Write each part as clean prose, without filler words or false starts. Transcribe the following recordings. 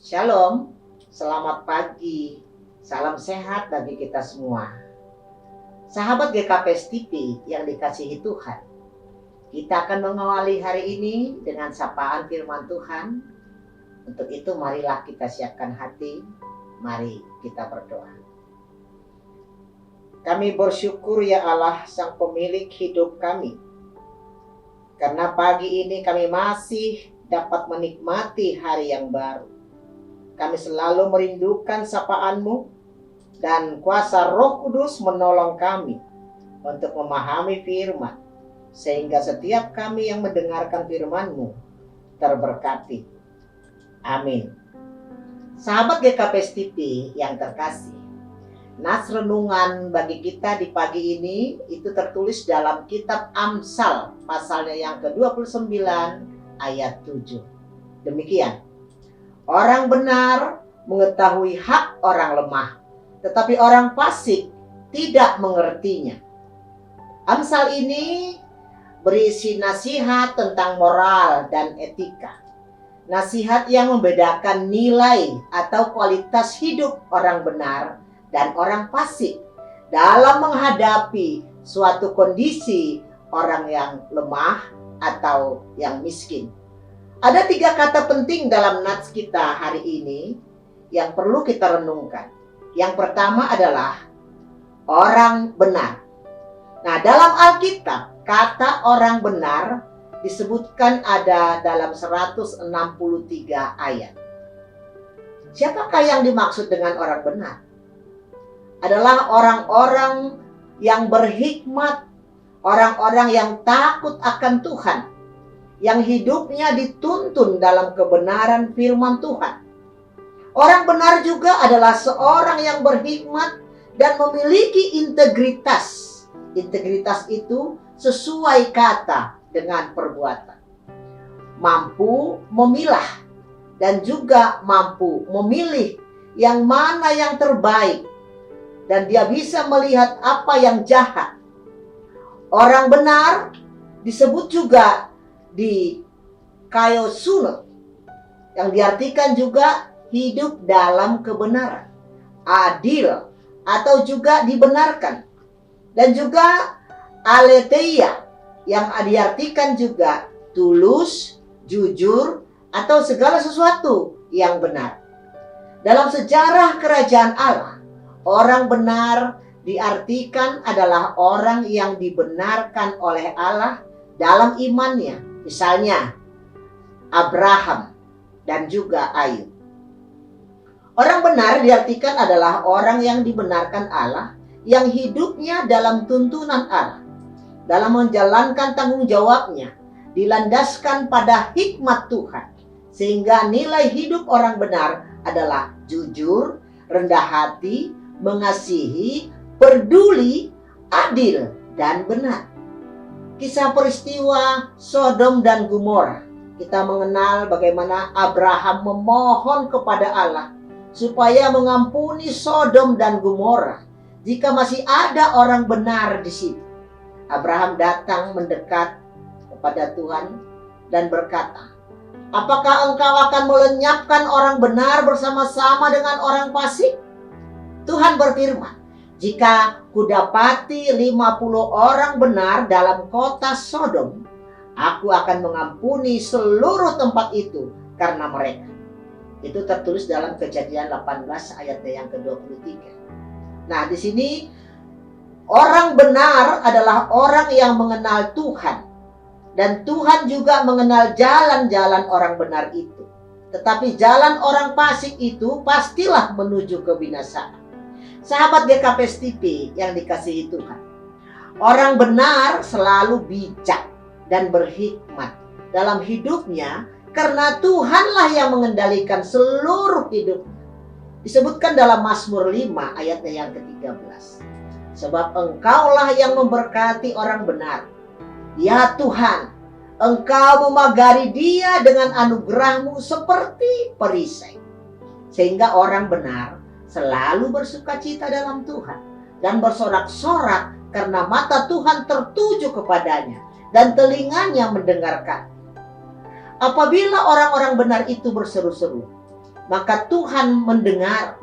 Shalom, selamat pagi, salam sehat bagi kita semua. Sahabat GKPS TV yang dikasihi Tuhan, kita akan mengawali hari ini dengan sapaan firman Tuhan. Untuk itu marilah kita siapkan hati, mari kita berdoa. Kami bersyukur ya Allah, Sang Pemilik hidup kami, karena pagi ini kami masih dapat menikmati hari yang baru. Kami selalu merindukan sapaan-Mu dan kuasa Roh Kudus menolong kami untuk memahami firman, sehingga setiap kami yang mendengarkan firman-Mu terberkati. Amin. Sahabat GKPS TV yang terkasih, nas renungan bagi kita di pagi ini itu tertulis dalam kitab Amsal pasalnya yang ke-29 ayat 7. Demikian. Orang benar mengetahui hak orang lemah, tetapi orang fasik tidak mengertinya. Amsal ini berisi nasihat tentang moral dan etika. Nasihat yang membedakan nilai atau kualitas hidup orang benar dan orang fasik dalam menghadapi suatu kondisi orang yang lemah atau yang miskin. Ada 3 kata penting dalam nats kita hari ini yang perlu kita renungkan. Yang pertama adalah orang benar. Nah, dalam Alkitab, kata orang benar disebutkan ada dalam 163 ayat. Siapakah yang dimaksud dengan orang benar? Adalah orang-orang yang berhikmat, orang-orang yang takut akan Tuhan, yang hidupnya dituntun dalam kebenaran firman Tuhan. Orang benar juga adalah seorang yang berhikmat dan memiliki integritas. Integritas itu sesuai kata dengan perbuatan. Mampu memilah dan juga mampu memilih yang mana yang terbaik. Dan dia bisa melihat apa yang jahat. Orang benar disebut juga di Kaiosune, yang diartikan juga hidup dalam kebenaran, adil atau juga dibenarkan, dan juga aletheia yang diartikan juga tulus, jujur atau segala sesuatu yang benar. Dalam sejarah kerajaan Allah, orang benar diartikan adalah orang yang dibenarkan oleh Allah dalam imannya. Misalnya Abraham dan juga Ayub. Orang benar diartikan adalah orang yang dibenarkan Allah, yang hidupnya dalam tuntunan Allah, dalam menjalankan tanggung jawabnya, dilandaskan pada hikmat Tuhan, sehingga nilai hidup orang benar adalah jujur, rendah hati, mengasihi, peduli, adil, dan benar. Kisah peristiwa Sodom dan Gomora, kita mengenal bagaimana Abraham memohon kepada Allah supaya mengampuni Sodom dan Gomora jika masih ada orang benar di situ. Abraham datang mendekat kepada Tuhan dan berkata, "Apakah engkau akan melenyapkan orang benar bersama-sama dengan orang fasik?" Tuhan berfirman, "Jika kudapati 50 orang benar dalam kota Sodom, aku akan mengampuni seluruh tempat itu karena mereka." Itu tertulis dalam Kejadian 18 ayat yang ke-23. Nah, di sini orang benar adalah orang yang mengenal Tuhan, dan Tuhan juga mengenal jalan-jalan orang benar itu. Tetapi jalan orang fasik itu pastilah menuju kebinasaan. Sahabat GKPS TV yang dikasihi Tuhan, orang benar selalu bijak dan berhikmat dalam hidupnya karena Tuhanlah yang mengendalikan seluruh hidupnya. Disebutkan dalam Mazmur 5 ayatnya yang ke-13. Sebab Engkaulah yang memberkati orang benar. Ya Tuhan, Engkau memagari dia dengan anugerah-Mu seperti perisai. Sehingga orang benar selalu bersukacita dalam Tuhan dan bersorak-sorak karena mata Tuhan tertuju kepadanya dan telinganya mendengarkan. Apabila orang-orang benar itu berseru-seru, maka Tuhan mendengar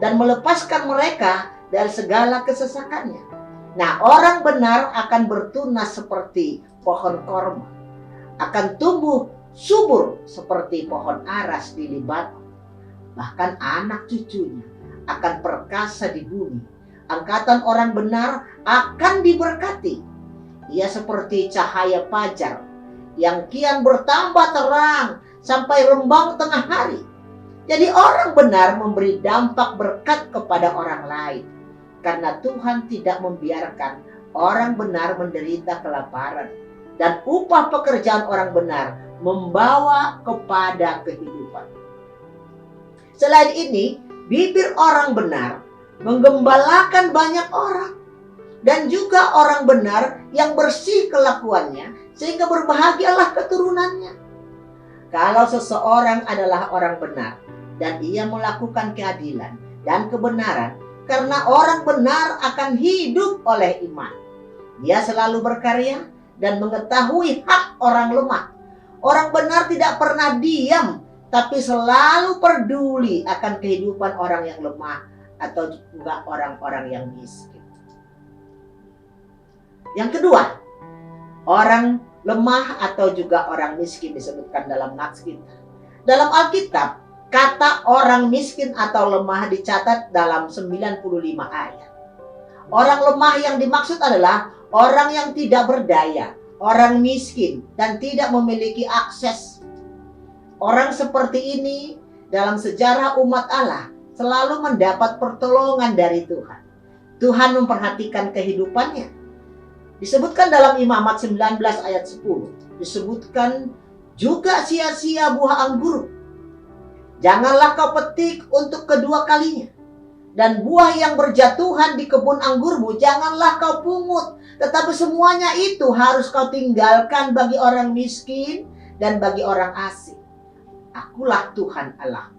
dan melepaskan mereka dari segala kesesakannya. Nah, orang benar akan bertunas seperti pohon korma, akan tumbuh subur seperti pohon aras di Libanon. Bahkan anak cucunya akan perkasa di bumi. Angkatan orang benar akan diberkati. Ia seperti cahaya fajar yang kian bertambah terang sampai rembang tengah hari. Jadi orang benar memberi dampak berkat kepada orang lain. Karena Tuhan tidak membiarkan orang benar menderita kelaparan. Dan upah pekerjaan orang benar membawa kepada kehidupan. Selain ini, bibir orang benar menggembalakan banyak orang. Dan juga orang benar yang bersih kelakuannya, sehingga berbahagialah keturunannya. Kalau seseorang adalah orang benar dan ia melakukan keadilan dan kebenaran, karena orang benar akan hidup oleh iman. Dia selalu berkarya dan mengetahui hak orang lemah. Orang benar tidak pernah diam, tapi selalu peduli akan kehidupan orang yang lemah atau juga orang-orang yang miskin. Yang kedua, orang lemah atau juga orang miskin disebutkan dalam nats kita. Dalam Alkitab, kata orang miskin atau lemah dicatat dalam 95 ayat. Orang lemah yang dimaksud adalah orang yang tidak berdaya, orang miskin, dan tidak memiliki akses. Orang seperti ini dalam sejarah umat Allah selalu mendapat pertolongan dari Tuhan. Tuhan memperhatikan kehidupannya. Disebutkan dalam Imamat 19 ayat 10. Disebutkan juga sia-sia buah anggur. Janganlah kau petik untuk kedua kalinya. Dan buah yang berjatuhan di kebun anggurmu janganlah kau pungut. Tetapi semuanya itu harus kau tinggalkan bagi orang miskin dan bagi orang asing. Akulah Tuhan Allah.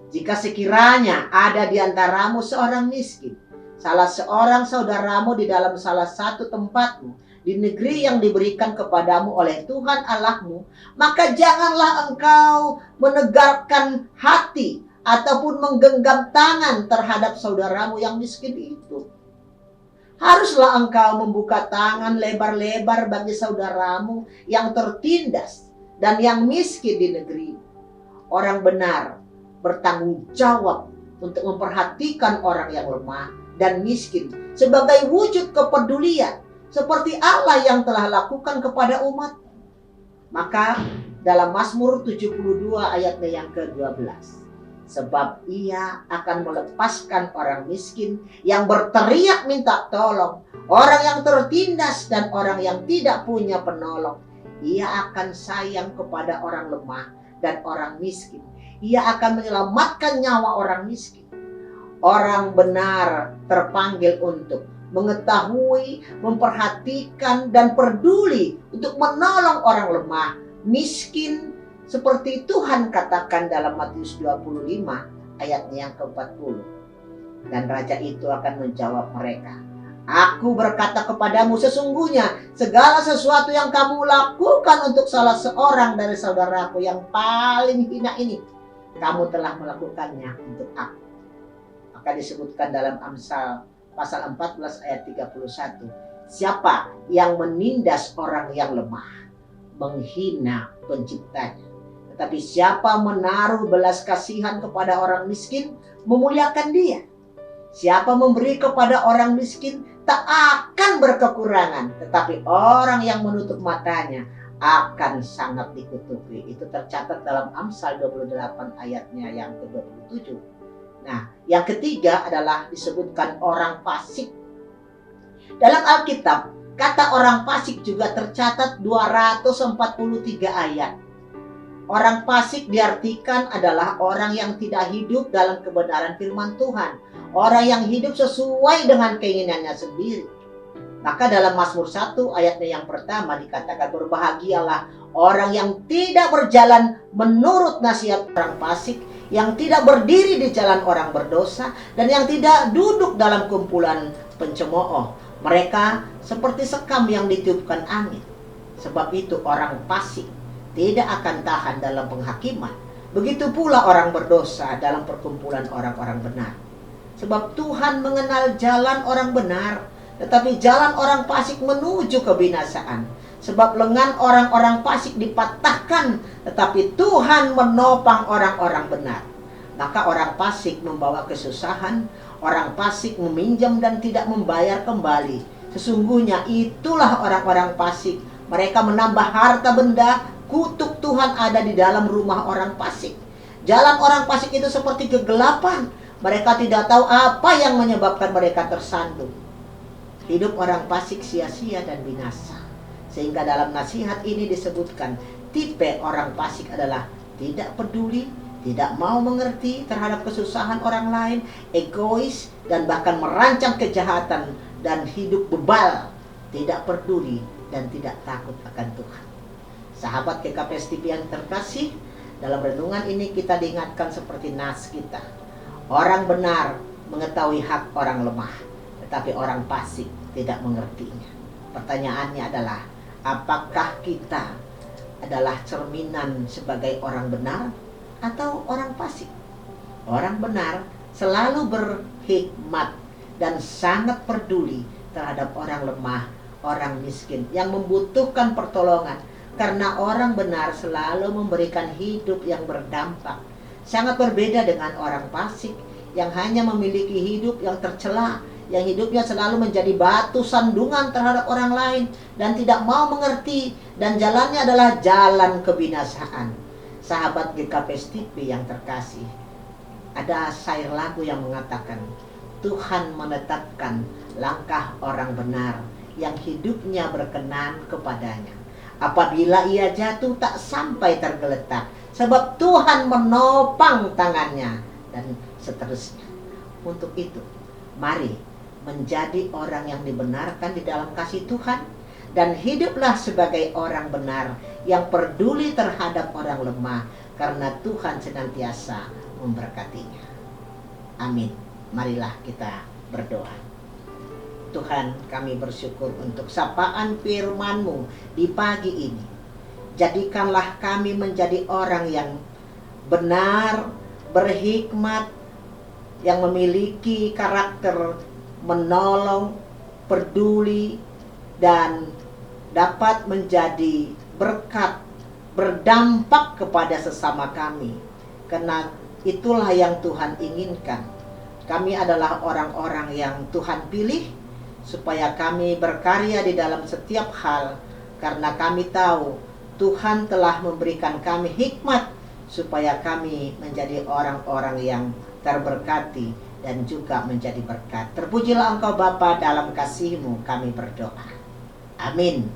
Jika sekiranya ada di antaramu seorang miskin, salah seorang saudaramu di dalam salah satu tempatmu, di negeri yang diberikan kepadamu oleh Tuhan Allahmu, maka janganlah engkau menegakkan hati ataupun menggenggam tangan terhadap saudaramu yang miskin itu. Haruslah engkau membuka tangan lebar-lebar bagi saudaramu yang tertindas dan yang miskin di negeri. Orang benar bertanggung jawab untuk memperhatikan orang yang lemah dan miskin sebagai wujud kepedulian seperti Allah yang telah lakukan kepada umat. Maka dalam Mazmur 72 ayatnya yang ke-12, sebab ia akan melepaskan orang miskin yang berteriak minta tolong, orang yang tertindas dan orang yang tidak punya penolong. Ia akan sayang kepada orang lemah dan orang miskin. Ia akan menyelamatkan nyawa orang miskin. Orang benar terpanggil untuk mengetahui, memperhatikan, dan peduli untuk menolong orang lemah, miskin, seperti Tuhan katakan dalam Matius 25 ayatnya yang ke-40. Dan raja itu akan menjawab mereka, Aku berkata kepadamu, sesungguhnya segala sesuatu yang kamu lakukan untuk salah seorang dari saudaraku yang paling hina ini, kamu telah melakukannya untuk aku. Maka disebutkan dalam Amsal pasal 14 ayat 31, siapa yang menindas orang yang lemah, menghina penciptanya. Tetapi siapa menaruh belas kasihan kepada orang miskin, memuliakan dia. Siapa memberi kepada orang miskin, tak akan berkekurangan. Tetapi orang yang menutup matanya akan sangat dikutuki. Itu tercatat dalam Amsal 28 ayatnya yang ke-27. Nah, yang ketiga adalah disebutkan orang fasik. Dalam Alkitab, kata orang fasik juga tercatat 243 ayat. Orang fasik diartikan adalah orang yang tidak hidup dalam kebenaran firman Tuhan. Orang yang hidup sesuai dengan keinginannya sendiri. Maka dalam Mazmur 1 ayatnya yang pertama dikatakan, berbahagialah orang yang tidak berjalan menurut nasihat orang fasik, yang tidak berdiri di jalan orang berdosa, dan yang tidak duduk dalam kumpulan pencemooh. Mereka seperti sekam yang ditiupkan angin. Sebab itu orang fasik tidak akan tahan dalam penghakiman, Begitu pula orang berdosa dalam perkumpulan orang-orang benar. Sebab Tuhan mengenal jalan orang benar, tetapi jalan orang fasik menuju kebinasaan. Sebab lengan orang-orang fasik dipatahkan, tetapi Tuhan menopang orang-orang benar. Maka orang fasik membawa kesusahan, orang fasik meminjam dan tidak membayar kembali. Sesungguhnya itulah orang-orang fasik. Mereka menambah harta benda. Kutuk Tuhan ada di dalam rumah orang fasik. Jalan orang fasik itu seperti kegelapan. Mereka tidak tahu apa yang menyebabkan mereka tersandung. Hidup orang fasik sia-sia dan binasa. Sehingga dalam nasihat ini disebutkan, tipe orang fasik adalah tidak peduli, tidak mau mengerti terhadap kesusahan orang lain, egois, dan bahkan merancang kejahatan dan hidup bebal, tidak peduli dan tidak takut akan Tuhan. Sahabat GKPS TV yang terkasih, dalam renungan ini kita diingatkan seperti nas kita. Orang benar mengetahui hak orang lemah, tetapi orang fasik tidak mengertinya. Pertanyaannya adalah, apakah kita adalah cerminan sebagai orang benar atau orang fasik? Orang benar selalu berhikmat dan sangat peduli terhadap orang lemah, orang miskin yang membutuhkan pertolongan. Karena orang benar selalu memberikan hidup yang berdampak. Sangat berbeda dengan orang fasik yang hanya memiliki hidup yang tercela, yang hidupnya selalu menjadi batu sandungan terhadap orang lain dan tidak mau mengerti, dan jalannya adalah jalan kebinasaan. Sahabat GKPS TV yang terkasih, ada syair lagu yang mengatakan, Tuhan menetapkan langkah orang benar yang hidupnya berkenan kepadanya. Apabila ia jatuh tak sampai tergeletak, sebab Tuhan menopang tangannya, dan seterusnya. Untuk itu, mari menjadi orang yang dibenarkan di dalam kasih Tuhan, dan hiduplah sebagai orang benar yang peduli terhadap orang lemah, karena Tuhan senantiasa memberkatinya. Amin. Marilah kita berdoa. Tuhan, kami bersyukur untuk sapaan firman-Mu di pagi ini. Jadikanlah kami menjadi orang yang benar, berhikmat, yang memiliki karakter menolong, peduli, dan dapat menjadi berkat, berdampak kepada sesama kami. Karena itulah yang Tuhan inginkan. Kami adalah orang-orang yang Tuhan pilih supaya kami berkarya di dalam setiap hal, karena kami tahu Tuhan telah memberikan kami hikmat supaya kami menjadi orang-orang yang terberkati dan juga menjadi berkat. Terpujilah Engkau Bapa, dalam kasih-Mu kami berdoa. Amin.